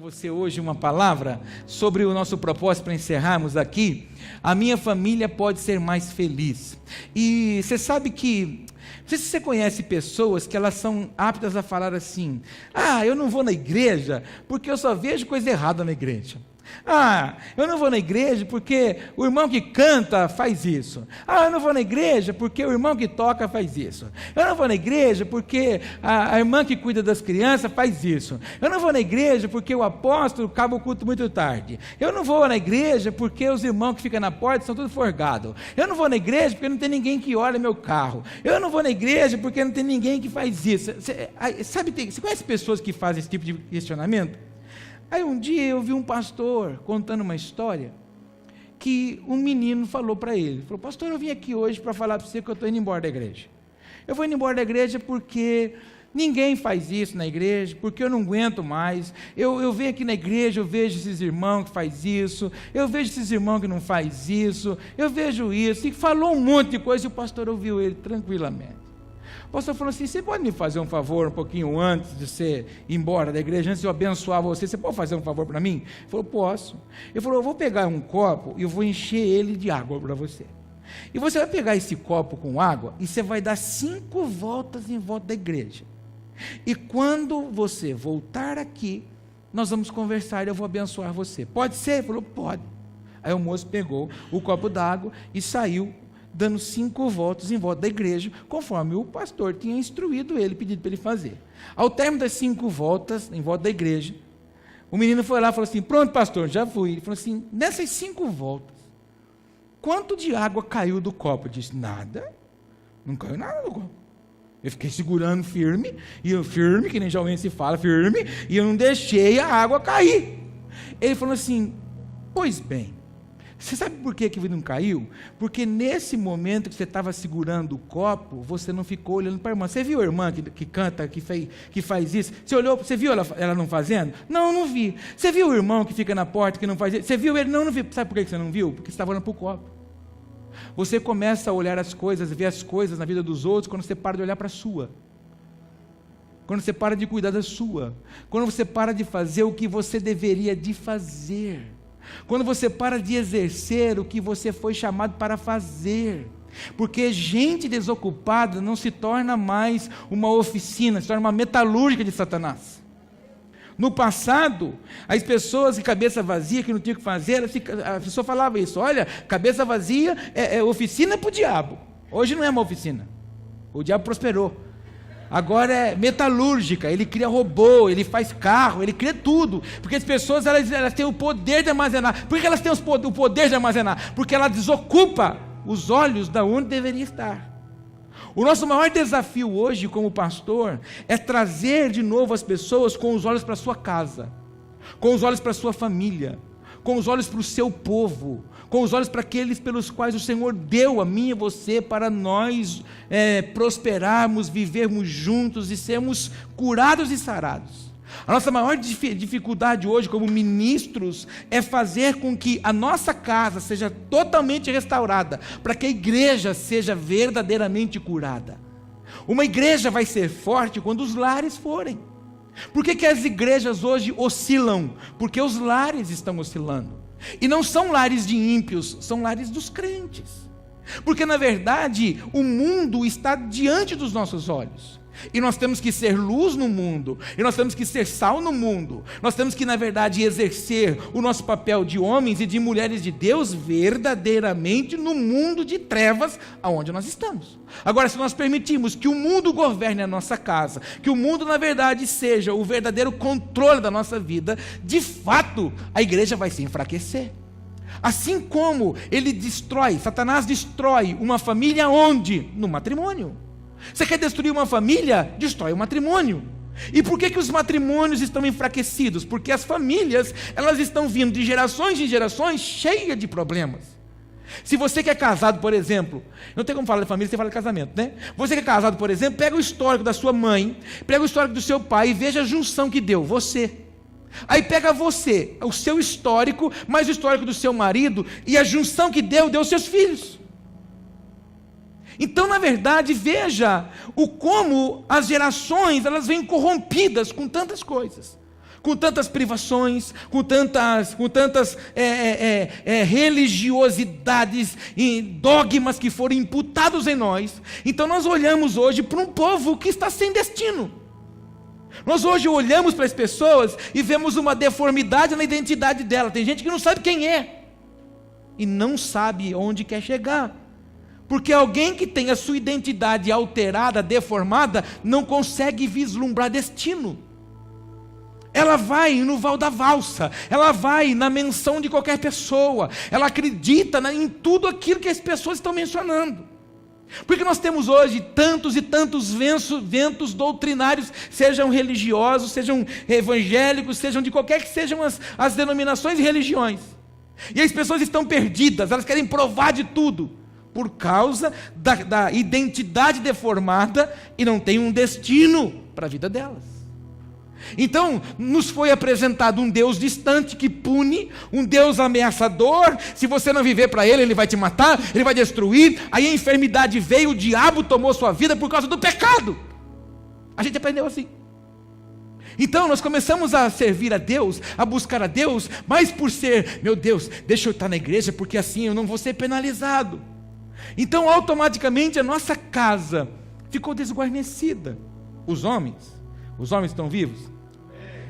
você hoje uma palavra sobre o nosso propósito para encerrarmos aqui. A minha família pode ser mais feliz. E você sabe que, não sei se você conhece pessoas que elas são aptas a falar assim: eu não vou na igreja porque eu só vejo coisa errada na igreja. Eu não vou na igreja porque o irmão que canta faz isso. Eu não vou na igreja porque o irmão que toca faz isso. Eu não vou na igreja porque a irmã que cuida das crianças faz isso. Eu não vou na igreja porque o apóstolo acaba o culto muito tarde. Eu não vou na igreja porque os irmãos que ficam na porta são tudo forgados. Eu não vou na igreja porque não tem ninguém que olha meu carro. Eu não vou na igreja porque não tem ninguém que faz isso. Você conhece pessoas que fazem esse tipo de questionamento? Aí um dia eu vi um pastor contando uma história que um menino falou para ele. Falou: pastor, eu vim aqui hoje para falar para você que eu estou indo embora da igreja. Eu vou indo embora da igreja porque ninguém faz isso na igreja, porque eu não aguento mais. Eu venho aqui na igreja, eu vejo esses irmãos que faz isso, eu vejo esses irmãos que não faz isso, eu vejo isso. E falou um monte de coisa e o pastor ouviu ele tranquilamente. O pastor falou assim: você pode me fazer um favor um pouquinho antes de você ir embora da igreja, antes de eu abençoar você pode fazer um favor para mim? Ele falou: posso. Ele falou: eu vou pegar um copo e eu vou encher ele de água para você. E você vai pegar esse copo com água e você vai dar 5 voltas em volta da igreja. E quando você voltar aqui, nós vamos conversar e eu vou abençoar você. Pode ser? Ele falou: pode. Aí o moço pegou o copo d'água e saiu dando 5 voltas em volta da igreja, conforme o pastor tinha instruído ele, pedido para ele fazer. Ao término das 5 voltas em volta da igreja, o menino foi lá e falou assim: pronto, pastor, já fui. Ele falou assim: nessas 5 voltas, quanto de água caiu do copo? Eu disse: nada, não caiu nada do copo. Eu fiquei segurando firme, que nem jovem se fala, firme, e eu não deixei a água cair. Ele falou assim: pois bem, você sabe por que não caiu? Porque nesse momento que você estava segurando o copo, você não ficou olhando para a irmã. Você viu a irmã que canta, que faz isso? Você olhou, você viu ela não fazendo? Não, não vi. Você viu o irmão que fica na porta que não faz isso? Você viu ele? Não vi. Sabe por que você não viu? Porque você estava olhando para o copo. Você começa a olhar as coisas, ver as coisas na vida dos outros quando você para de olhar para a sua. Quando você para de cuidar da sua. Quando você para de fazer o que você deveria de fazer. Quando você para de exercer o que você foi chamado para fazer. Porque gente desocupada não se torna mais uma oficina, se torna uma metalúrgica de Satanás. No passado, as pessoas de cabeça vazia, que não tinham o que fazer, a pessoa falava isso: olha, cabeça vazia é oficina para o diabo. Hoje não é uma oficina, o diabo prosperou. Agora é metalúrgica, ele cria robô, ele faz carro, ele cria tudo, porque as pessoas elas têm o poder de armazenar. Por que elas têm o poder de armazenar? Porque ela desocupa os olhos da onde deveria estar. O nosso maior desafio hoje como pastor é trazer de novo as pessoas com os olhos para a sua casa, com os olhos para a sua família, com os olhos para o seu povo, com os olhos para aqueles pelos quais o Senhor deu a mim e você para nós prosperarmos, vivermos juntos e sermos curados e sarados. A nossa maior dificuldade hoje como ministros é fazer com que a nossa casa seja totalmente restaurada, para que a igreja seja verdadeiramente curada. Uma igreja vai ser forte quando os lares forem. Por que as igrejas hoje oscilam? Porque os lares estão oscilando. E não são lares de ímpios, são lares dos crentes. Porque na verdade o mundo está diante dos nossos olhos. E nós temos que ser luz no mundo, e nós temos que ser sal no mundo, nós temos que na verdade exercer o nosso papel de homens e de mulheres de Deus verdadeiramente no mundo de trevas aonde nós estamos. Agora, se nós permitirmos que o mundo governe a nossa casa, que o mundo na verdade seja o verdadeiro controle da nossa vida, de fato a igreja vai se enfraquecer. Assim como Satanás destrói uma família onde? No matrimônio. Você quer destruir uma família? Destrói o matrimônio. E por que os matrimônios estão enfraquecidos? Porque as famílias, elas estão vindo de gerações em gerações cheias de problemas. Se você que é casado, por exemplo, não tem como falar de família, você fala de casamento, né? Você que é casado, por exemplo, pega o histórico da sua mãe, pega o histórico do seu pai e veja a junção que deu, você. Aí pega você, o seu histórico, mais o histórico do seu marido, e a junção que deu seus filhos. Então, na verdade, veja como as gerações elas vêm corrompidas com tantas coisas. com tantas privações, com tantas religiosidades e dogmas que foram imputados em nós. Então nós olhamos hoje para um povo que está sem destino. Nós hoje olhamos para as pessoas e vemos uma deformidade na identidade dela. Tem gente que não sabe quem é e não sabe onde quer chegar. Porque alguém que tem a sua identidade alterada, deformada, não consegue vislumbrar destino. Ela vai no val da valsa, ela vai na menção de qualquer pessoa, ela acredita em tudo aquilo que as pessoas estão mencionando. Porque nós temos hoje tantos e tantos ventos doutrinários, sejam religiosos, sejam evangélicos, sejam de qualquer que sejam as denominações e religiões. E as pessoas estão perdidas, elas querem provar de tudo, por causa da identidade deformada e não tem um destino para a vida delas. Então, nos foi apresentado um Deus distante que pune, um Deus ameaçador. Se você não viver para Ele, Ele vai te matar, Ele vai destruir. Aí a enfermidade veio, o diabo tomou sua vida por causa do pecado. A gente aprendeu assim. Então nós começamos a servir a Deus, a buscar a Deus, mas por ser, meu Deus, deixa eu estar na igreja, porque assim eu não vou ser penalizado. Então automaticamente a nossa casa ficou desguarnecida. Os homens estão vivos?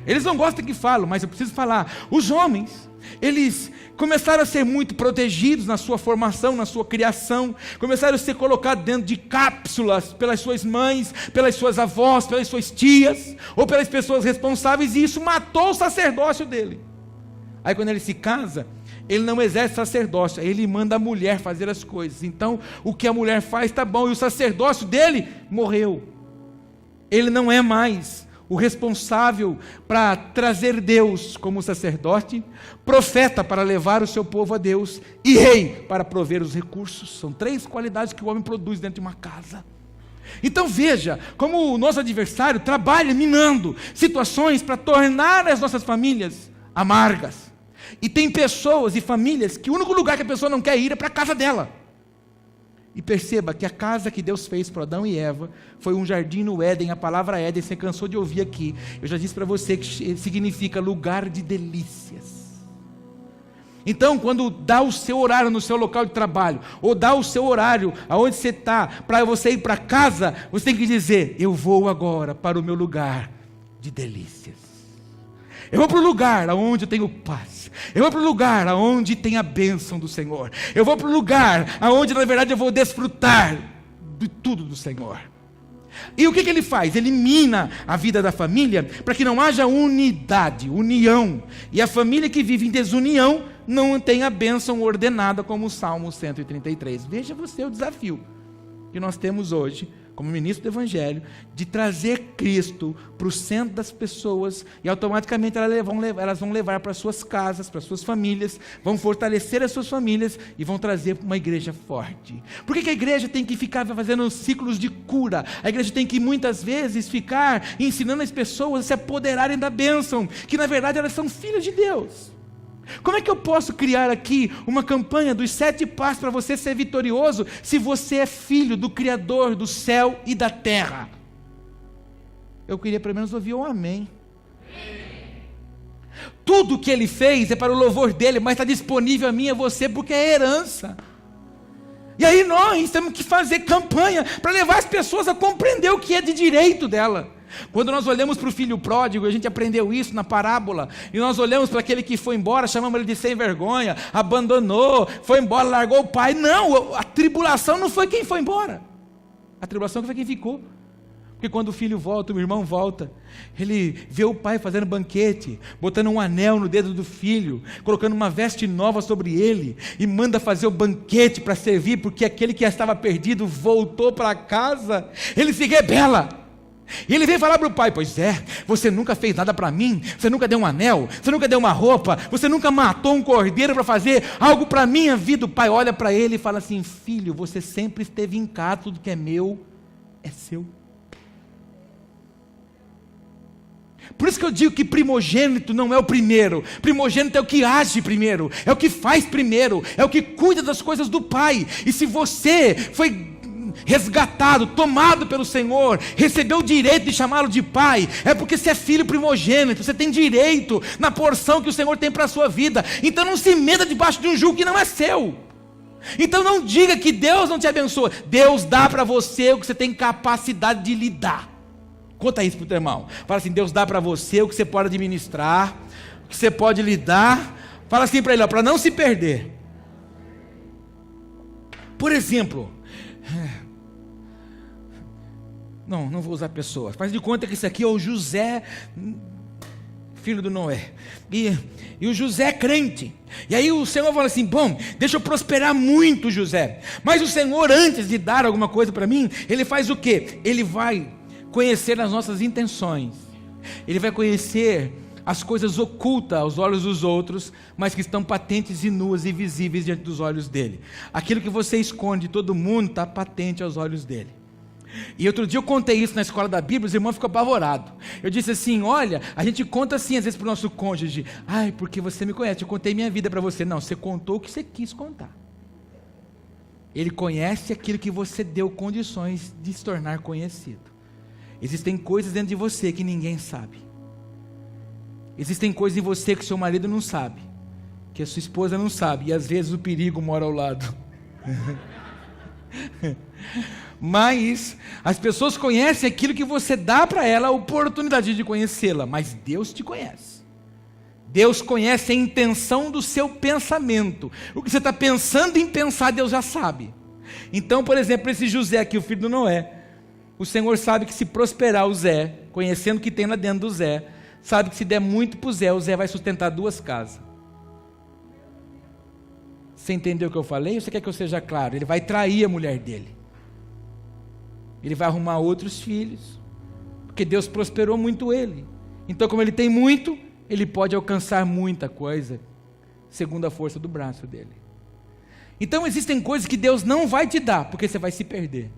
Eles não gostam que falo, mas eu preciso falar. Os homens, eles começaram a ser muito protegidos na sua formação, na sua criação, começaram a ser colocados dentro de cápsulas pelas suas mães, pelas suas avós, pelas suas tias, ou pelas pessoas responsáveis, e isso matou o sacerdócio dele. Aí quando ele se casa, ele não exerce sacerdócio, ele manda a mulher fazer as coisas. Então o que a mulher faz está bom, e o sacerdócio dele morreu. Ele não é mais o responsável para trazer Deus como sacerdote, profeta para levar o seu povo a Deus, e rei para prover os recursos. São 3 qualidades que o homem produz dentro de uma casa. Então veja como o nosso adversário trabalha minando situações para tornar as nossas famílias amargas. E tem pessoas e famílias que o único lugar que a pessoa não quer ir é para a casa dela. E perceba que a casa que Deus fez para Adão e Eva foi um jardim no Éden. A palavra Éden, você cansou de ouvir aqui. Eu já disse para você que significa lugar de delícias. Então, quando dá o seu horário no seu local de trabalho, ou dá o seu horário aonde você está, para você ir para casa, você tem que dizer: eu vou agora para o meu lugar de delícias. Eu vou para o lugar onde eu tenho paz. Eu vou para o lugar onde tem a bênção do Senhor. Eu vou para o lugar onde na verdade eu vou desfrutar de tudo do Senhor. E o que ele faz? Ele mina a vida da família para que não haja unidade, união. E a família que vive em desunião não tem a bênção ordenada como o Salmo 133. Veja você o desafio que nós temos hoje, como ministro do Evangelho, de trazer Cristo para o centro das pessoas, e automaticamente elas vão levar para suas casas, para suas famílias, vão fortalecer as suas famílias e vão trazer uma igreja forte. Por que a igreja tem que ficar fazendo ciclos de cura? A igreja tem que muitas vezes ficar ensinando as pessoas a se apoderarem da bênção, que na verdade elas são filhas de Deus. Como é que eu posso criar aqui uma campanha dos 7 passos para você ser vitorioso, se você é filho do Criador do céu e da terra? Eu queria pelo menos ouvir um amém. Tudo que Ele fez é para o louvor dEle, mas está disponível a mim e a você porque é herança. E aí nós temos que fazer campanha para levar as pessoas a compreender o que é de direito dela. Quando nós olhamos para o filho pródigo, a gente aprendeu isso na parábola, e nós olhamos para aquele que foi embora, chamamos ele de sem vergonha, abandonou, foi embora, largou o pai. Não, a tribulação não foi quem foi embora, a tribulação foi quem ficou. Porque quando o filho volta, o irmão volta, ele vê o pai fazendo banquete, botando um anel no dedo do filho, colocando uma veste nova sobre ele, e manda fazer o banquete para servir, porque aquele que já estava perdido voltou para casa. Ele se rebela. E ele vem falar para o pai: pois é, você nunca fez nada para mim, você nunca deu um anel, você nunca deu uma roupa, você nunca matou um cordeiro para fazer algo para a minha vida. O pai olha para ele e fala assim: filho, você sempre esteve em casa, tudo que é meu é seu. Por isso que eu digo que primogênito não é o primeiro. Primogênito é o que age primeiro, é o que faz primeiro, é o que cuida das coisas do pai. E se você foi resgatado, tomado pelo Senhor, recebeu o direito de chamá-lo de pai, é porque você é filho primogênito, você tem direito na porção que o Senhor tem para a sua vida. Então não se meta debaixo de um jugo que não é seu. Então não diga que Deus não te abençoa. Deus dá para você o que você tem capacidade de lidar. Conta isso para o teu irmão. Fala assim: Deus dá para você o que você pode administrar, o que você pode lidar. Fala assim para ele, para não se perder. Por exemplo, não vou usar pessoas. Faz de conta que esse aqui é o José, filho do Noé. E o José é crente. E aí o Senhor fala assim: bom, deixa eu prosperar muito, José. Mas o Senhor, antes de dar alguma coisa para mim, Ele faz o quê? Ele vai conhecer as nossas intenções. Ele vai conhecer as coisas ocultas aos olhos dos outros, mas que estão patentes e nuas e visíveis diante dos olhos dele. Aquilo que você esconde de todo mundo está patente aos olhos dele. E outro dia eu contei isso na escola da Bíblia, os irmãos ficam apavorados. Eu disse assim: olha, a gente conta assim às vezes para o nosso cônjuge: ai, porque você me conhece, eu contei minha vida para você. Não, você contou o que você quis contar. Ele conhece aquilo que você deu condições de se tornar conhecido. Existem coisas dentro de você que ninguém sabe. Existem coisas em você que seu marido não sabe, que a sua esposa não sabe, e às vezes o perigo mora ao lado. Mas as pessoas conhecem aquilo que você dá para ela a oportunidade de conhecê-la, mas Deus te conhece. Deus conhece a intenção do seu pensamento. O que você está pensando em pensar, Deus já sabe. Então, por exemplo, esse José aqui, o filho do Noé, o Senhor sabe que se prosperar o Zé, conhecendo o que tem lá dentro do Zé, sabe que se der muito para o Zé vai sustentar 2 casas. Você entendeu o que eu falei? Ou você quer que eu seja claro? Ele vai trair a mulher dele. Ele vai arrumar outros filhos, porque Deus prosperou muito ele. Então, como ele tem muito, ele pode alcançar muita coisa, segundo a força do braço dele. Então existem coisas que Deus não vai te dar, porque você vai se perder.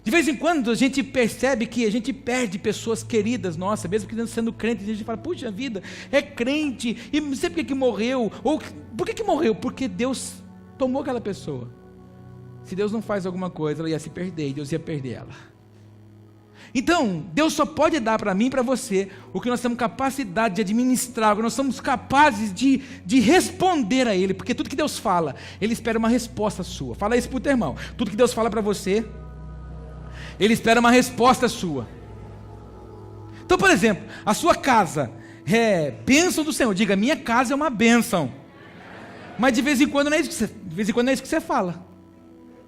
De vez em quando a gente percebe que a gente perde pessoas queridas nossas, mesmo que sendo crente, a gente fala: puxa vida, é crente, e não sei por que morreu, ou por que morreu? Porque Deus tomou aquela pessoa. Se Deus não faz alguma coisa, ela ia se perder, e Deus ia perder ela. Então, Deus só pode dar para mim e para você o que nós temos capacidade de administrar, o que nós somos capazes de responder a Ele, porque tudo que Deus fala, Ele espera uma resposta sua. Fala isso para o teu irmão: tudo que Deus fala para você, Ele espera uma resposta sua. Então, por exemplo, a sua casa é bênção do Senhor. Diga: minha casa é uma bênção. Mas de vez em quando não é isso que você fala.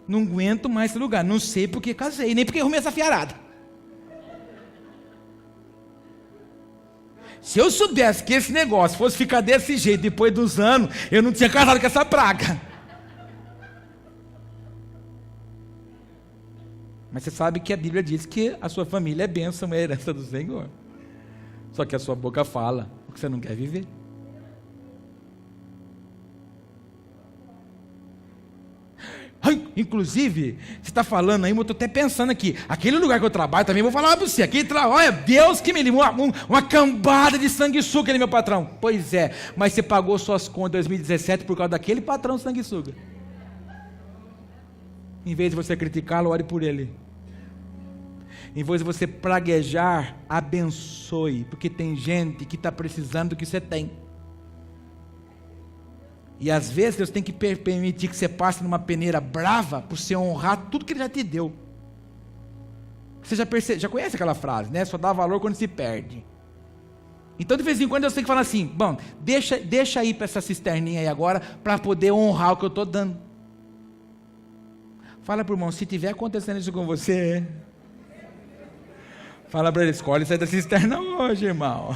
Não aguento mais esse lugar, não sei porque casei, nem porque arrumei essa fiarada. Se eu soubesse que esse negócio fosse ficar desse jeito depois dos anos, eu não tinha casado com essa praga. Mas você sabe que a Bíblia diz que a sua família é bênção, é herança do Senhor. Só que a sua boca fala o que você não quer viver. Inclusive, você está falando aí, eu estou até pensando aqui, aquele lugar que eu trabalho também, vou falar para você, olha, Deus que me livrou, uma cambada de sanguessuga, ele é meu patrão. Pois é, mas você pagou suas contas em 2017 por causa daquele patrão sanguessuga. Em vez de você criticá-lo, ore por ele. Em vez de você praguejar, abençoe, porque tem gente que está precisando do que você tem. E às vezes Deus tem que permitir que você passe numa peneira brava para você honrar tudo que Ele já te deu. Você já conhece aquela frase, né? Só dá valor quando se perde. Então de vez em quando Deus tem que falar assim: bom, deixa aí para essa cisterninha aí agora, para poder honrar o que eu estou dando. Fala para o irmão: se tiver acontecendo isso com você, fala para ele: escolhe sair da cisterna hoje, irmão.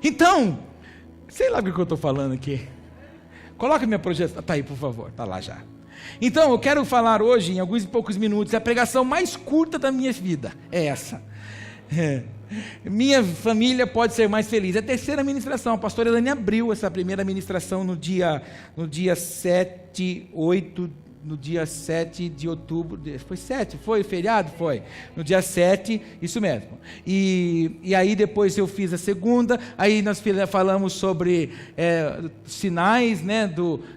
Então, sei lá o que eu estou falando aqui. Coloca minha projeção. Está aí, por favor. Está lá já. Então, eu quero falar hoje, em alguns e poucos minutos, a pregação mais curta da minha vida. É essa. Minha família pode ser mais feliz. É a terceira ministração. A pastora Elane abriu essa primeira ministração no dia 7, 8 no dia 7 de outubro, foi 7? Foi feriado? Foi, no dia 7, isso mesmo, e aí depois eu fiz a segunda, aí nós falamos sobre sinais, né,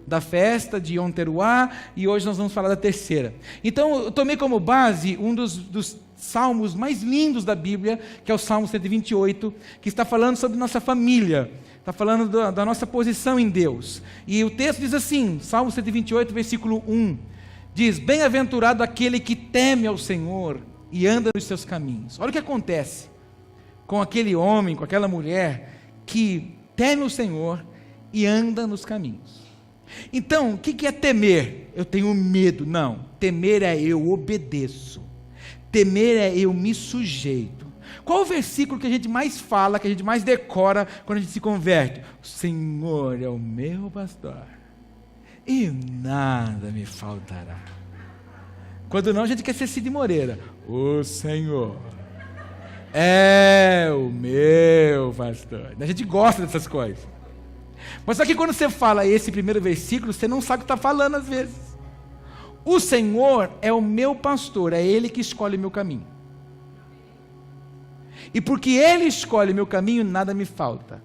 da festa de Yom Teruah, e hoje nós vamos falar da terceira. Então eu tomei como base um dos salmos mais lindos da Bíblia, que é o Salmo 128, que está falando sobre nossa família, está falando da nossa posição em Deus. E o texto diz assim, Salmo 128, versículo 1, diz: bem-aventurado aquele que teme ao Senhor e anda nos seus caminhos. Olha o que acontece com aquele homem, com aquela mulher que teme o Senhor e anda nos caminhos. Então, o que é temer? Eu tenho medo. Não, temer é eu obedeço. Temer é eu me sujeito. Qual o versículo que a gente mais fala, que a gente mais decora quando a gente se converte? O Senhor é o meu pastor e nada me faltará. Quando não, a gente quer ser Cid Moreira. O Senhor é o meu pastor. A gente gosta dessas coisas. Mas só que quando você fala esse primeiro versículo, você não sabe o que está falando às vezes. O Senhor é o meu pastor, é Ele que escolhe o meu caminho. E porque Ele escolhe o meu caminho, nada me falta.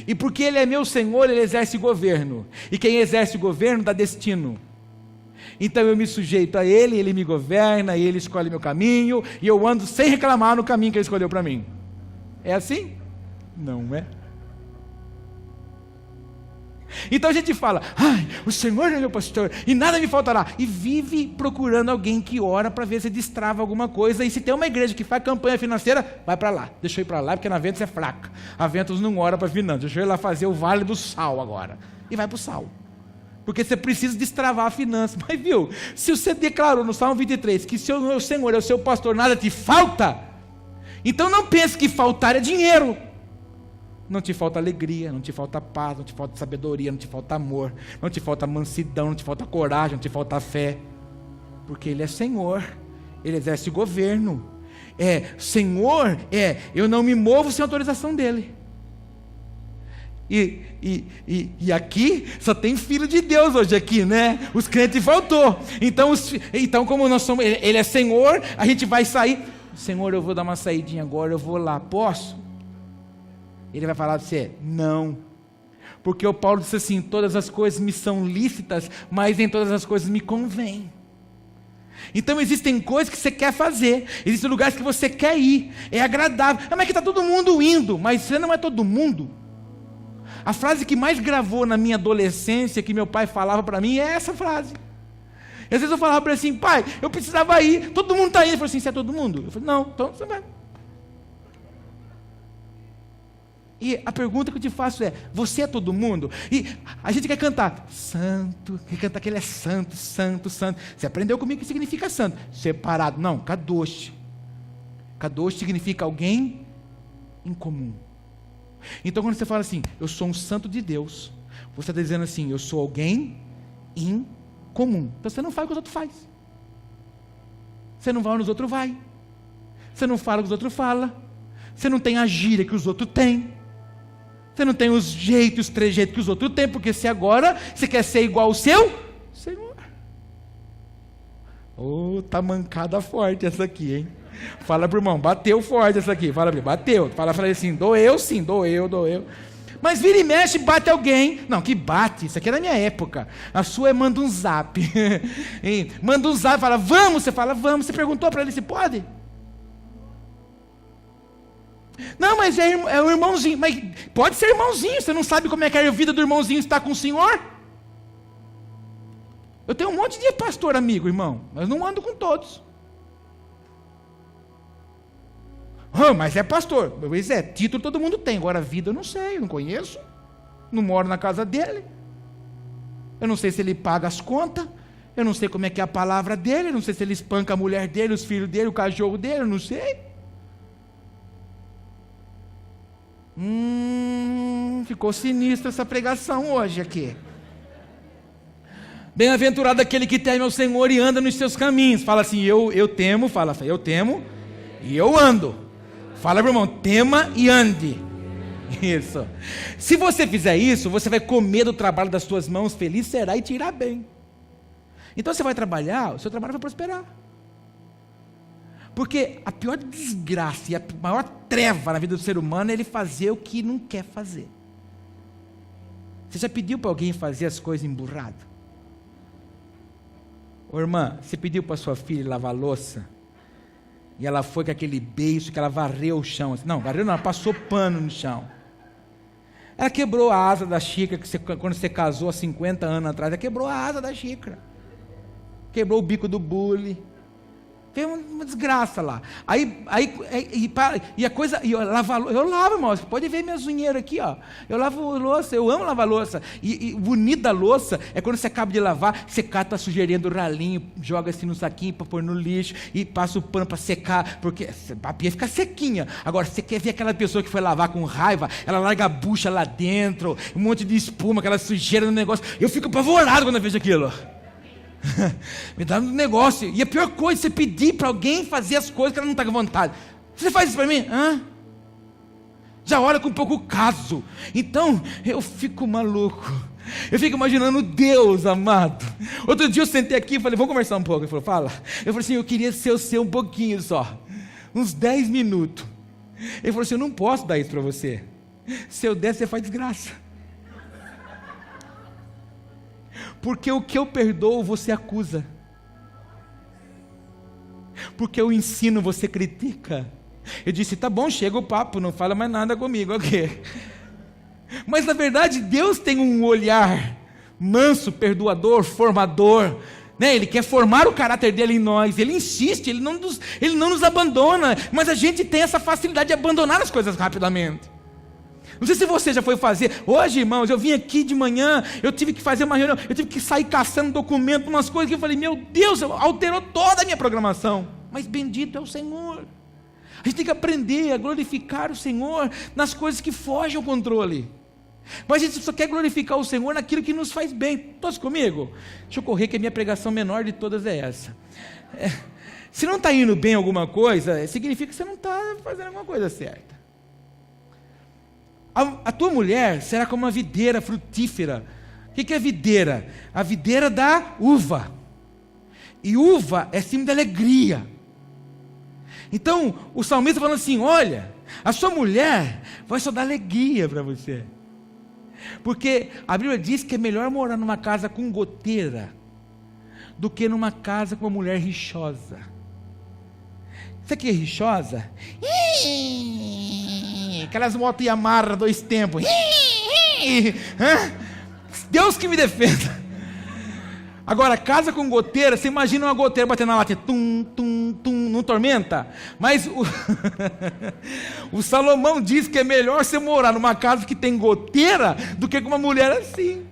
E porque Ele é meu Senhor, Ele exerce governo. E quem exerce o governo dá destino. Então eu me sujeito a Ele, Ele me governa, Ele escolhe meu caminho, e eu ando sem reclamar no caminho que Ele escolheu para mim. É assim? Não é? Então a gente fala, o Senhor é meu pastor e nada me faltará, e vive procurando alguém que ora para ver se destrava alguma coisa. E se tem uma igreja que faz campanha financeira, vai para lá, deixa eu ir para lá, porque na Ventus é fraca, a Ventus não ora para finanças, deixa eu ir lá fazer o Vale do Sal agora, e vai para o sal, porque você precisa destravar a finança. Mas viu, se você declarou no Salmo 23 que se o Senhor é o seu pastor, nada te falta, então não pense que faltar é dinheiro. Não te falta alegria, não te falta paz, não te falta sabedoria, não te falta amor, não te falta mansidão, não te falta coragem, não te falta fé, porque Ele é Senhor, Ele exerce governo. Senhor, eu não me movo sem autorização dEle. E aqui só tem filho de Deus hoje aqui, né? Os crentes faltou. Então como nós somos, Ele é Senhor, a gente vai sair. Senhor, eu vou dar uma saidinha agora, eu vou lá, posso? Ele vai falar para você, não, porque o Paulo disse assim, todas as coisas me são lícitas, mas em todas as coisas me convém. Então existem coisas que você quer fazer, existem lugares que você quer ir, é agradável, mas que está todo mundo indo, mas você não é todo mundo. A frase que mais gravou na minha adolescência, que meu pai falava para mim, é essa frase. E às vezes eu falava para ele assim, pai, eu precisava ir, todo mundo está indo. Ele falou assim, você é todo mundo? Eu falei, não, então você vai. E a pergunta que eu te faço é, você é todo mundo? E a gente quer cantar, santo, quer cantar que Ele é santo, santo, santo. Você aprendeu comigo o que significa santo? Separado, não, kadosh. Kadosh significa alguém em comum. Então quando você fala assim, eu sou um santo de Deus, você está dizendo assim, eu sou alguém em comum. Então você não faz o que os outros fazem. Você não vai onde os outros vai. Você não fala o que os outros falam. Você não tem a gíria que os outros têm. Você não tem os jeitos, os trejeitos que os outros têm, porque se agora você quer ser igual ao seu Senhor. Tá mancada forte essa aqui, hein? Fala pro irmão, bateu forte essa aqui. Fala para ele, bateu. Fala assim, doeu sim, doeu. Mas vira e mexe, bate alguém. Não, que bate, isso aqui é da minha época. A sua manda um zap. Manda um zap, fala, vamos. Você fala, vamos. Você perguntou para ele se pode? Não, mas é o irmãozinho. Mas pode ser irmãozinho, você não sabe como é que a vida do irmãozinho está com o Senhor? Eu tenho um monte de pastor amigo, irmão, mas não ando com todos. Mas é pastor. Pois é, título todo mundo tem, agora vida eu não sei, eu não conheço. Não moro na casa dele. Eu não sei se ele paga as contas. Eu não sei como é que é a palavra dele. Eu não sei se ele espanca a mulher dele, os filhos dele, o cachorro dele, eu não sei. Ficou sinistra essa pregação hoje aqui. Bem-aventurado aquele que teme ao Senhor e anda nos seus caminhos. Fala assim, eu temo, fala assim, eu temo e eu ando. Fala, meu irmão, tema e ande. Isso. Se você fizer isso, você vai comer do trabalho das suas mãos, feliz será e te irá bem. Então você vai trabalhar, o seu trabalho vai prosperar. Porque a pior desgraça e a maior treva na vida do ser humano é ele fazer o que não quer fazer. Você já pediu para alguém fazer as coisas emburrado? Ô irmã, você pediu para sua filha lavar a louça, e ela foi com aquele beijo que ela varreu o chão. Não, varreu não, ela passou pano no chão. Ela quebrou a asa da xícara, quando você casou há 50 anos atrás, ela quebrou a asa da xícara. Quebrou o bico do bule. Fez uma desgraça lá. Eu lavo, irmão. Você pode ver minhas unheiras aqui, ó. Eu lavo louça, eu amo lavar louça. E o bonito da louça é quando você acaba de lavar, você cata a sujeirinha do ralinho, joga assim no saquinho para pôr no lixo e passa o pano para secar, porque a pia fica sequinha. Agora, você quer ver aquela pessoa que foi lavar com raiva, ela larga a bucha lá dentro, um monte de espuma, aquela sujeira no negócio. Eu fico apavorado quando eu vejo aquilo. Me dá um negócio. E a pior coisa é você pedir para alguém fazer as coisas que ela não está com vontade. Você faz isso para mim? Já olha com pouco caso. Então eu fico maluco. Eu fico imaginando Deus amado. Outro dia eu sentei aqui e falei, vamos conversar um pouco. Ele falou, fala. Eu falei assim, eu queria ser o seu um pouquinho só, uns 10 minutos. Ele falou assim, eu não posso dar isso para você. Se eu der, você faz desgraça. Porque o que eu perdoo, você acusa. Porque eu ensino, você critica. Eu disse, tá bom, chega o papo, não fala mais nada comigo, ok. Mas na verdade, Deus tem um olhar manso, perdoador, formador, né? Ele quer formar o caráter dele em nós. Ele insiste, ele não nos abandona. Mas a gente tem essa facilidade de abandonar as coisas rapidamente. Não sei se você já foi fazer. Hoje, irmãos, eu vim aqui de manhã, eu tive que fazer uma reunião, eu tive que sair caçando documento, umas coisas que eu falei, meu Deus, alterou toda a minha programação. Mas bendito é o Senhor. A gente tem que aprender a glorificar o Senhor nas coisas que fogem ao controle. Mas a gente só quer glorificar o Senhor naquilo que nos faz bem. Todos comigo? Deixa eu correr, que a minha pregação menor de todas é essa. Se não está indo bem alguma coisa, significa que você não está fazendo alguma coisa certa. A tua mulher será como uma videira frutífera. O que é videira? A videira dá uva. E uva é símbolo de alegria. Então, o salmista falando assim, olha, a sua mulher vai só dar alegria para você. Porque a Bíblia diz que é melhor morar numa casa com goteira do que numa casa com uma mulher rixosa. Você que é rixosa? Aquelas motos Yamaha 2 tempos. Deus que me defenda. Agora, casa com goteira, você imagina uma goteira batendo na lata, tum, tum, tum, não tormenta? Mas o Salomão diz que é melhor você morar numa casa que tem goteira do que com uma mulher assim.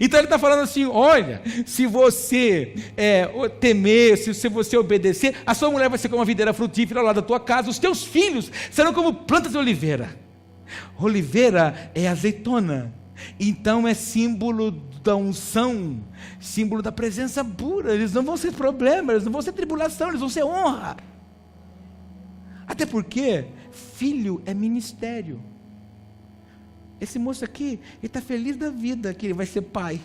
Então ele está falando assim, olha, se você temer, se você obedecer, a sua mulher vai ser como uma videira frutífera lá da tua casa, os teus filhos serão como plantas de oliveira. Oliveira é azeitona, então é símbolo da unção, símbolo da presença pura. Eles não vão ser problema, eles não vão ser tribulação, eles vão ser honra. Até porque filho é ministério. Esse moço aqui, ele está feliz da vida que ele vai ser pai.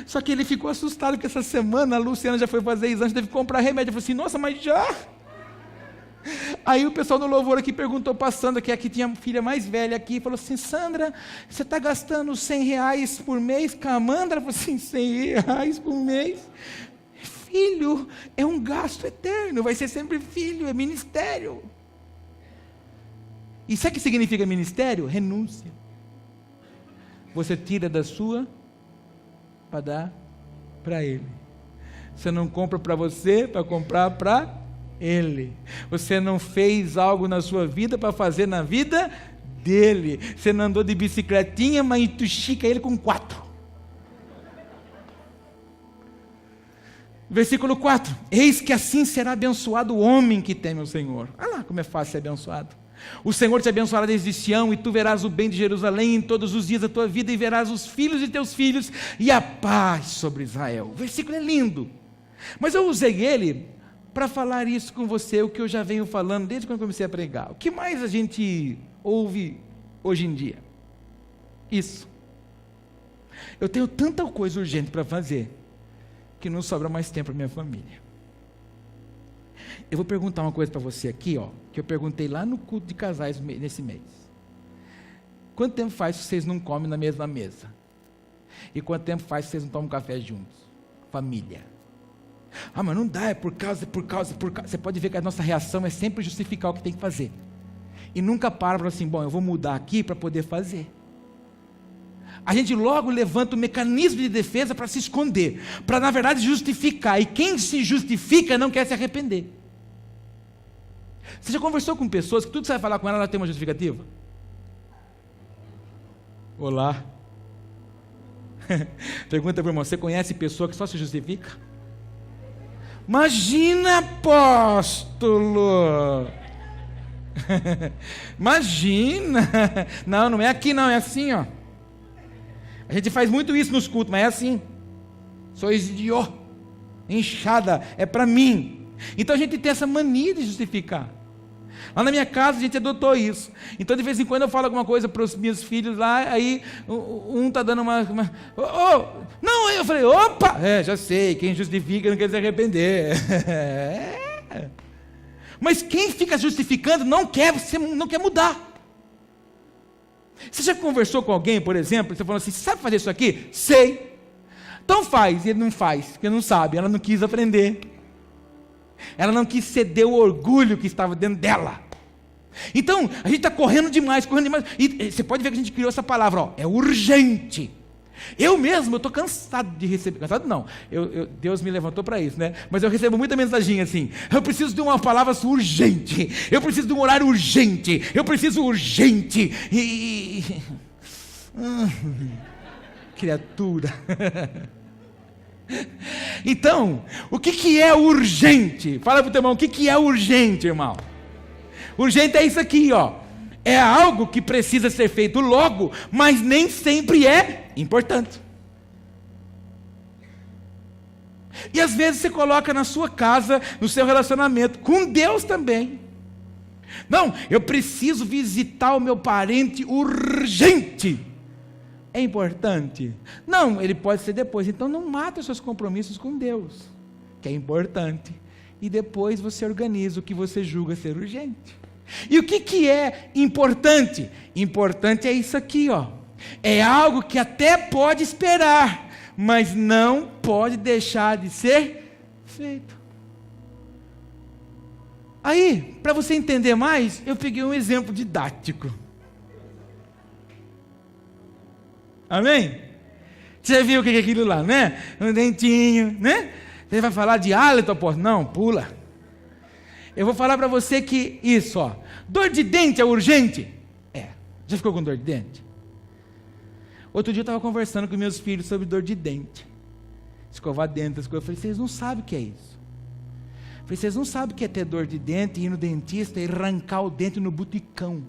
Só que ele ficou assustado que essa semana a Luciana já foi fazer exame, teve que comprar remédio. Eu falei assim, nossa, mas já? Aí o pessoal do louvor aqui perguntou para a Sandra, que aqui tinha a filha mais velha aqui, falou assim, Sandra, você está gastando R$100 por mês com a Amanda? Ela falou assim, R$100 por mês? Filho é um gasto eterno, vai ser sempre filho, é ministério. E sabe o que significa ministério? Renúncia. Você tira da sua para dar para Ele. Você não compra para você, para comprar para Ele. Você não fez algo na sua vida para fazer na vida dele. Você não andou de bicicletinha, mas tu estica ele com 4. Versículo 4. Eis que assim será abençoado o homem que teme o Senhor. Olha lá como é fácil ser abençoado. O Senhor te abençoará desde Sião, e tu verás o bem de Jerusalém em todos os dias da tua vida, e verás os filhos de teus filhos, e a paz sobre Israel. O versículo é lindo, mas eu usei ele para falar isso com você, o que eu já venho falando desde quando comecei a pregar. O que mais a gente ouve hoje em dia? Isso. Eu tenho tanta coisa urgente para fazer, que não sobra mais tempo para minha família. Eu vou perguntar uma coisa para você aqui, ó, que eu perguntei lá no culto de casais nesse mês. Quanto tempo faz que vocês não comem na mesma mesa? E quanto tempo faz que vocês não tomam café juntos? Família. Ah, mas não dá, é por causa. Você pode ver que a nossa reação é sempre justificar o que tem que fazer. E nunca para assim, bom, eu vou mudar aqui para poder fazer. A gente logo levanta o mecanismo de defesa para se esconder, para na verdade justificar, e quem se justifica não quer se arrepender. Você já conversou com pessoas que tudo que você vai falar com ela tem uma justificativa? Olá. Pergunta para o irmão, você conhece pessoa que só se justifica? Imagina, apóstolo. Imagina. Não é aqui não, é assim, ó. A gente faz muito isso nos cultos, mas é assim. Sou idiota, inchada, é para mim. Então a gente tem essa mania de justificar. Lá na minha casa a gente adotou isso. Então de vez em quando eu falo alguma coisa para os meus filhos lá, aí um está dando não, eu falei, opa, já sei, quem justifica não quer se arrepender. Mas quem fica justificando não quer mudar. Você já conversou com alguém, por exemplo, e você falou assim, sabe fazer isso aqui? Sei. Então faz, e ele não faz, porque não sabe, ela não quis aprender. Ela não quis ceder o orgulho que estava dentro dela. Então, a gente está correndo demais, e você pode ver que a gente criou essa palavra, ó, é urgente. Eu mesmo, eu estou cansado de receber, cansado não, Deus me levantou para isso, né? Mas eu recebo muita mensagem assim, eu preciso de uma palavra urgente, eu preciso de um horário urgente, eu preciso urgente, criatura. Então, o que é urgente? Fala para o teu irmão, o que é urgente, irmão? Urgente é isso aqui, ó. É algo que precisa ser feito logo, mas nem sempre é importante. E às vezes você coloca na sua casa, no seu relacionamento, com Deus também. Não, eu preciso visitar o meu parente urgente. É importante? Não, ele pode ser depois. Então não mata os seus compromissos com Deus, que é importante. E depois você organiza o que você julga ser urgente. E o que é importante? Importante é isso aqui, ó. É algo que até pode esperar, mas não pode deixar de ser feito. Aí, para você entender mais, eu peguei um exemplo didático. Amém? Você viu o que é aquilo lá, né? Um dentinho, né? Você vai falar de hálito, apóstolo? Não, pula. Eu vou falar para você que isso, ó. Dor de dente é urgente? É. Já ficou com dor de dente? Outro dia eu estava conversando com meus filhos sobre dor de dente. Escovar dente, as coisas. Eu falei, vocês não sabem o que é isso. Eu falei, vocês não sabem o que é ter dor de dente, ir no dentista e arrancar o dente no buticão.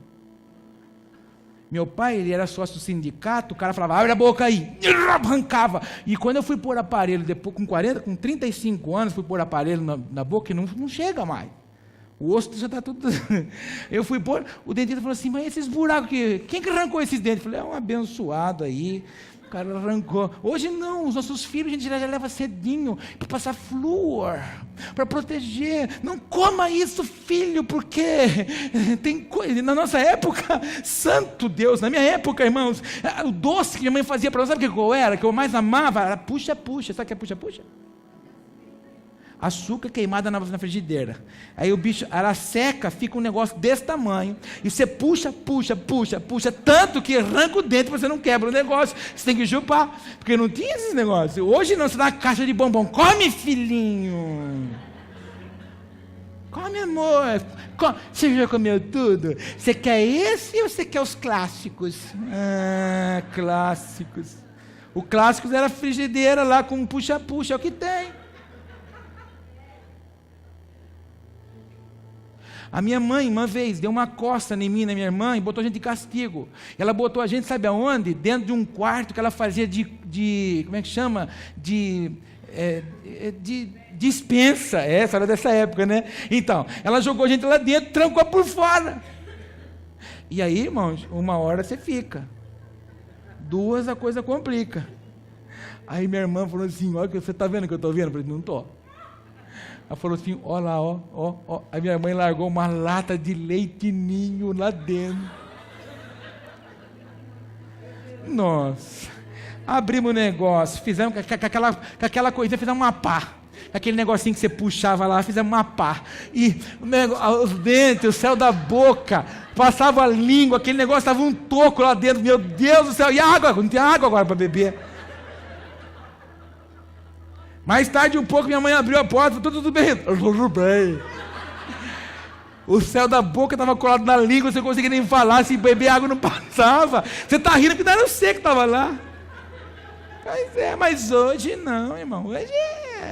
Meu pai, ele era sócio do sindicato, o cara falava, abre a boca aí, arrancava. E quando eu fui pôr aparelho, depois com 35 anos, fui pôr aparelho na boca e não chega mais. O osso já está tudo... Eu fui pôr, o dentista falou assim, mas esses buracos aqui, quem que arrancou esses dentes? Eu falei, é um abençoado aí, o cara arrancou. Hoje não, os nossos filhos a gente já leva cedinho para passar flúor, para proteger. Não coma isso, filho, porque tem coisa. Na nossa época, santo Deus, na minha época, irmãos, o doce que minha mãe fazia para nós, sabe o que eu era? Que eu mais amava? Era puxa-puxa. Sabe o que é puxa-puxa? Açúcar queimada na frigideira. Aí o bicho, ela seca, fica um negócio desse tamanho, e você puxa, tanto que arranca o dente, você não quebra o negócio, você tem que chupar, porque não tinha esses negócios. Hoje não, você dá uma caixa de bombom, come filhinho, come amor, come. Você já comeu tudo? Você quer esse ou você quer os clássicos? Clássicos. O clássicos era frigideira lá com puxa-puxa, é o que tem. A minha mãe, uma vez, deu uma coça em mim, na minha irmã, e botou a gente de castigo. Ela botou a gente, sabe aonde? Dentro de um quarto que ela fazia como é que chama? De dispensa. Essa era dessa época, né? Então, ela jogou a gente lá dentro, trancou por fora. E aí, irmãos, uma hora você fica. Duas, a coisa complica. Aí minha irmã falou assim, olha, você está vendo o que eu estou vendo? Eu falei, não estou. Ela falou assim, olha lá, ó. Aí minha mãe largou uma lata de leite ninho lá dentro. Nossa. Abrimos o negócio, fizemos com aquela coisinha, fizemos uma pá. Aquele negocinho que você puxava lá, fizemos uma pá. E os dentes, o céu da boca, passava a língua, aquele negócio, estava um toco lá dentro. Meu Deus do céu, e água? Não tem água agora para beber. Mais tarde um pouco, minha mãe abriu a porta, tudo bem. Tudo bem. O céu da boca estava colado na língua, você não conseguia nem falar, se beber água não passava. Você está rindo porque não era você que estava lá. Mas hoje não, irmão. Hoje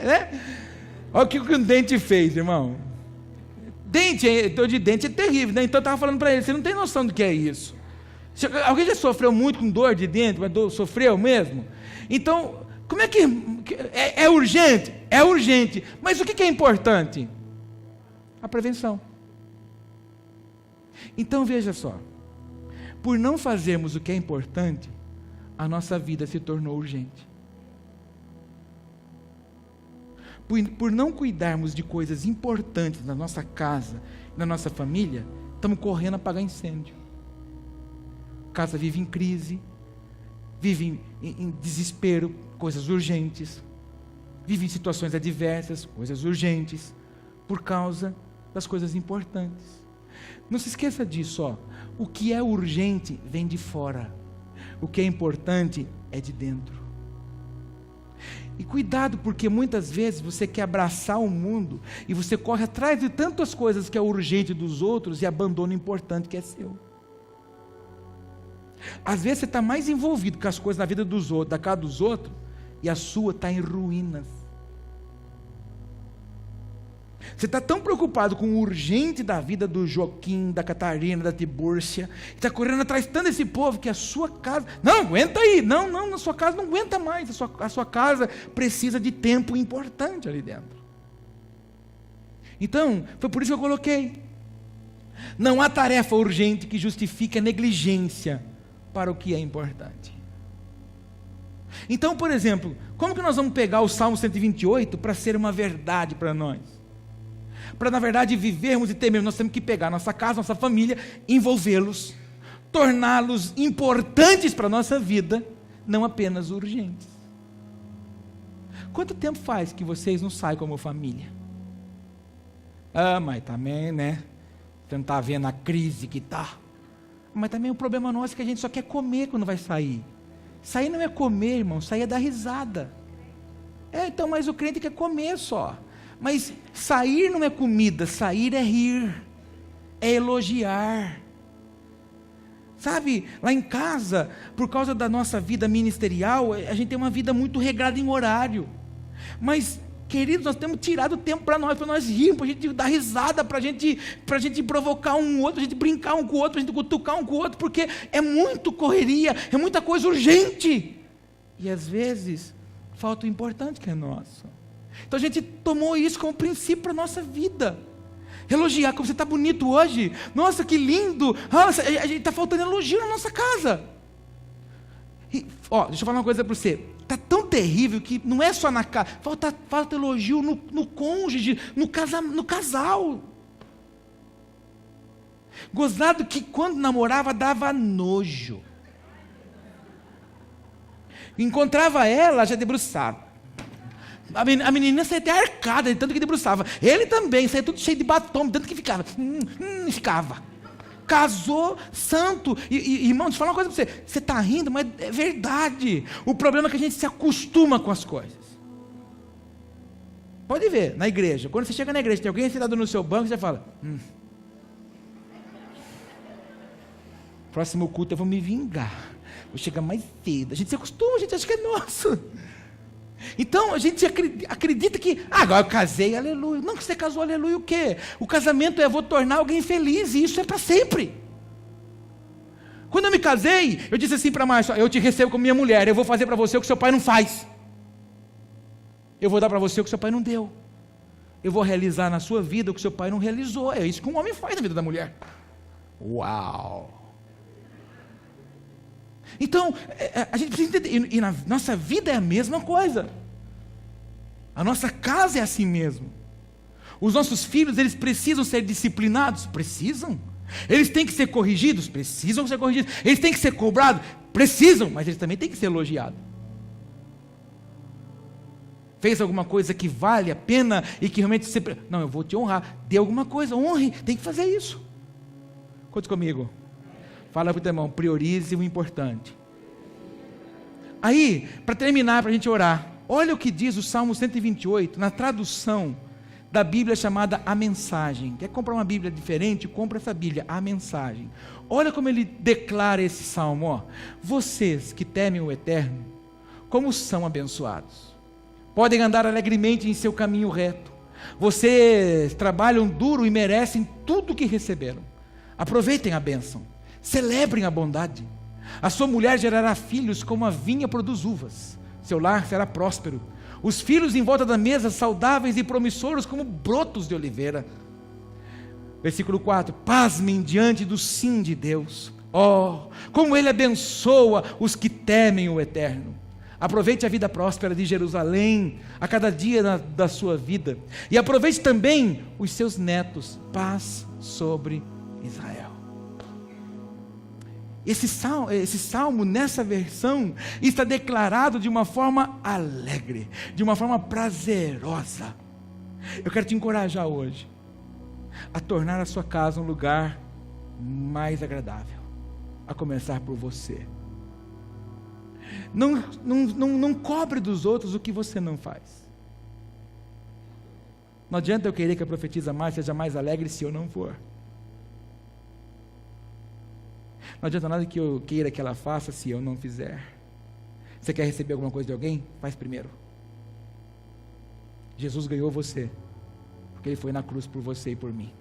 né? Olha o que o dente fez, irmão. Dor de dente é terrível, né? Então eu estava falando para ele, você não tem noção do que é isso. Alguém já sofreu muito com dor de dente, mas sofreu mesmo? Então, como é que... É urgente? É urgente. Mas o que é importante? A prevenção. Então veja só. Por não fazermos o que é importante, a nossa vida se tornou urgente. Por não cuidarmos de coisas importantes na nossa casa, na nossa família, estamos correndo a apagar incêndio. A casa vive em crise, vive em desespero, coisas urgentes, vive em situações adversas, coisas urgentes, por causa das coisas importantes. Não se esqueça disso, ó. O que é urgente vem de fora. O que é importante é de dentro. E cuidado, porque muitas vezes você quer abraçar o mundo e você corre atrás de tantas coisas que é urgente dos outros e abandona o importante que é seu. Às vezes você está mais envolvido com as coisas na vida dos outros, da casa dos outros, e a sua está em ruínas. Você está tão preocupado com o urgente da vida do Joaquim, da Catarina, da Tibúrcia, está correndo atrás tanto desse povo que a sua casa, não, aguenta aí, não, na sua casa não aguenta mais, a sua casa precisa de tempo importante ali dentro. Então, foi por isso que eu coloquei, não há tarefa urgente que justifique a negligência para o que é importante. Então, por exemplo, como que nós vamos pegar o Salmo 128 para ser uma verdade para nós? Para na verdade vivermos e temermos, nós temos que pegar nossa casa, nossa família, envolvê-los, torná-los importantes para a nossa vida, não apenas urgentes. Quanto tempo faz que vocês não saem como família? Mas também, né? Você não está vendo a crise que está. Mas também o problema nosso é que a gente só quer comer quando vai sair. Sair não é comer, irmão, sair é dar risada. Então, mas o crente quer comer só. Mas sair não é comida, sair é rir, é elogiar. Sabe, lá em casa, por causa da nossa vida ministerial, a gente tem uma vida muito regrada em horário. Mas, queridos, nós temos tirado tempo para nós rirmos, para a gente dar risada, para a gente provocar um outro, para a gente brincar um com o outro, para a gente cutucar um com o outro, porque é muito correria, é muita coisa urgente. E às vezes, falta o importante que é nosso. Então a gente tomou isso como princípio para a nossa vida. Elogiar, como você está bonito hoje. Nossa, que lindo. A gente está faltando elogio na nossa casa. E, deixa eu falar uma coisa para você. Está tão terrível que não é só na casa. Falta elogio no cônjuge, no casal. Gozado que quando namorava dava nojo. Encontrava ela, já debruçava. A menina saía até arcada, de tanto que debruçava. Ele também, saía tudo cheio de batom, de tanto que ficava. Ficava. Casou, santo. E irmão, deixa eu falar uma coisa para você. Você está rindo, mas é verdade. O problema é que a gente se acostuma com as coisas. Pode ver, na igreja. Quando você chega na igreja, tem alguém sentado no seu banco, você fala... Próximo culto eu vou me vingar. Vou chegar mais cedo. A gente se acostuma, a gente acha que é nosso. Então a gente acredita que, agora eu casei, aleluia. Não, que você casou, aleluia, o quê? O casamento vou tornar alguém feliz, e isso é para sempre. Quando eu me casei, eu disse assim para a Márcia, eu te recebo como minha mulher, eu vou fazer para você o que seu pai não faz. Eu vou dar para você o que seu pai não deu. Eu vou realizar na sua vida o que seu pai não realizou. É isso que um homem faz na vida da mulher. Uau! Então, a gente precisa entender, e na nossa vida é a mesma coisa. A nossa casa é assim mesmo. Os nossos filhos, eles precisam ser disciplinados? Precisam. Eles têm que ser corrigidos? Precisam ser corrigidos. Eles têm que ser cobrados? Precisam, mas eles também têm que ser elogiados. Fez alguma coisa que vale a pena e que realmente você... Não, eu vou te honrar. Dê alguma coisa, honre, tem que fazer isso. Conte comigo. Fala para o teu irmão, priorize o importante. Aí, para terminar, para a gente orar, olha o que diz o Salmo 128, na tradução da Bíblia chamada A Mensagem. Quer comprar uma Bíblia diferente? Compra essa Bíblia, A Mensagem. Olha como ele declara esse salmo, ó. Vocês que temem o Eterno, como são abençoados. Podem andar alegremente em seu caminho reto. Vocês trabalham duro e merecem tudo o que receberam. Aproveitem a bênção. Celebrem a bondade. A sua mulher gerará filhos como a vinha produz uvas. Seu lar será próspero. Os filhos em volta da mesa saudáveis e promissores como brotos de oliveira. Versículo 4. Pasmem diante do sim de Deus. Oh, como Ele abençoa os que temem o Eterno. Aproveite a vida próspera de Jerusalém a cada dia da sua vida. E aproveite também os seus netos. Paz sobre Israel. Esse salmo, nessa versão, está declarado de uma forma alegre, de uma forma prazerosa. Eu quero te encorajar hoje a tornar a sua casa um lugar mais agradável, a começar por você. Não cobre dos outros o que você não faz. Não adianta eu querer que a profetisa mais seja mais alegre se eu não for. Não adianta nada que eu queira que ela faça se eu não fizer. Você quer receber alguma coisa de alguém? Faz primeiro. Jesus ganhou você, porque Ele foi na cruz por você e por mim.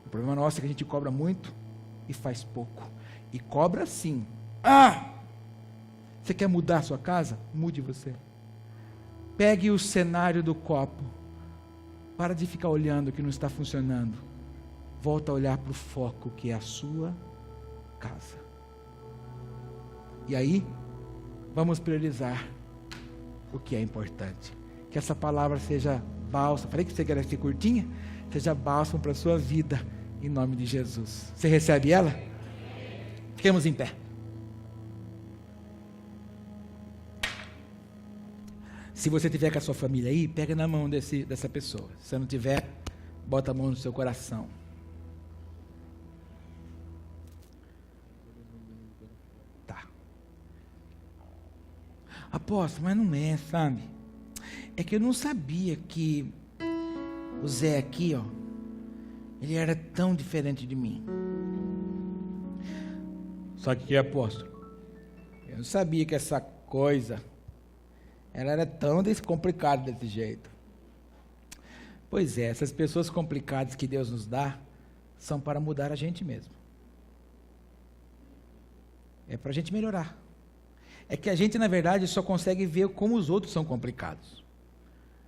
O problema nosso é que a gente cobra muito e faz pouco. E cobra sim. Você quer mudar a sua casa? Mude você. Pegue o cenário do copo. Para de ficar olhando o que não está funcionando. Volta a olhar para o foco que é a sua casa. E aí, vamos priorizar o que é importante. Que essa palavra seja bálsamo. Falei que você queria ser curtinha? Seja bálsamo para a sua vida, em nome de Jesus. Você recebe ela? Fiquemos em pé. Se você tiver com a sua família aí, pega na mão dessa pessoa. Se você não tiver, bota a mão no seu coração. Apóstolo, mas não é, sabe? É que eu não sabia que o Zé aqui, ó, ele era tão diferente de mim. Só que, apóstolo, eu não sabia que essa coisa, ela era tão complicada desse jeito. Pois é, essas pessoas complicadas que Deus nos dá, são para mudar a gente mesmo. É para a gente melhorar. É que a gente, na verdade, só consegue ver como os outros são complicados.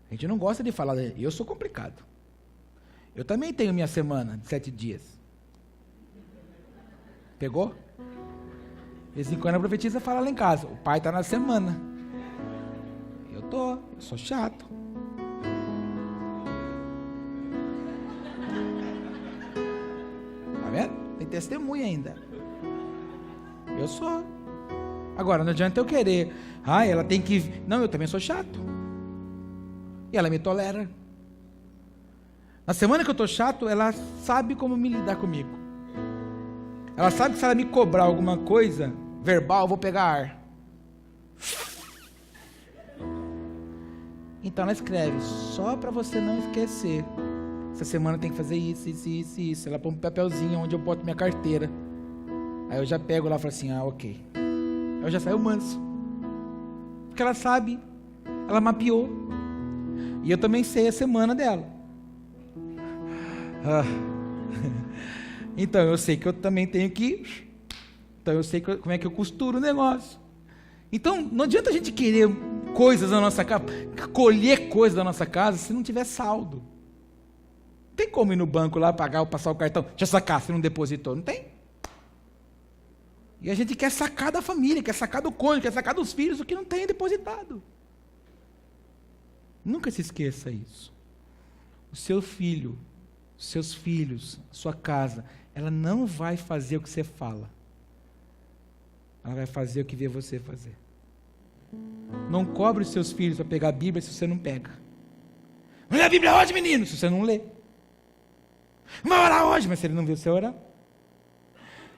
A gente não gosta de falar, eu sou complicado. Eu também tenho minha semana de 7 dias. Pegou? De vez em quando a profetisa fala lá em casa, o pai está na semana. Eu sou chato. Tá vendo? Tem testemunha ainda. Eu sou. Agora, não adianta eu querer. Ela tem que... Não, eu também sou chato. E ela me tolera. Na semana que eu estou chato, ela sabe como me lidar comigo. Ela sabe que se ela me cobrar alguma coisa verbal, eu vou pegar ar. Então ela escreve, só para você não esquecer. Essa semana tem que fazer isso, isso, isso, isso. Ela põe um papelzinho onde eu boto minha carteira. Aí eu já pego lá e falo assim, ok. Eu já saio manso. Porque ela sabe, ela mapeou. E eu também sei a semana dela. Então eu sei que eu também tenho que... Então eu sei como é que eu costuro o negócio. Então não adianta a gente querer coisas na nossa casa, colher coisas da nossa casa, se não tiver saldo. Não tem como ir no banco lá, pagar ou passar o cartão, já sacar, se não depositou, não tem. E a gente quer sacar da família, quer sacar do cônjuge, quer sacar dos filhos o que não tem depositado. Nunca se esqueça isso. O seu filho, os seus filhos, a sua casa, ela não vai fazer o que você fala. Ela vai fazer o que vê você fazer. Não cobre os seus filhos para pegar a Bíblia se você não pega. Não lê a Bíblia hoje, menino, se você não lê. Não vai orar hoje, mas se ele não viu você orar.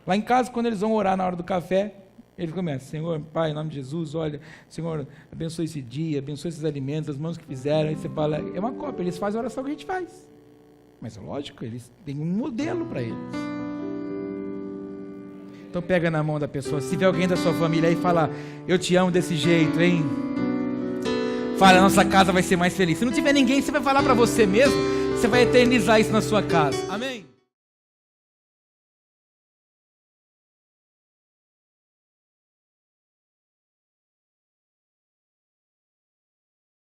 Lá em casa, quando eles vão orar na hora do café, eles começam: Senhor, Pai, em nome de Jesus, olha, Senhor, abençoe esse dia, abençoe esses alimentos, as mãos que fizeram. Aí você fala, é uma cópia, eles fazem a oração que a gente faz. Mas lógico, eles têm um modelo para eles. Então pega na mão da pessoa, se tiver alguém da sua família aí, fala, eu te amo desse jeito, hein? Fala, nossa casa vai ser mais feliz. Se não tiver ninguém, você vai falar para você mesmo, você vai eternizar isso na sua casa. Amém?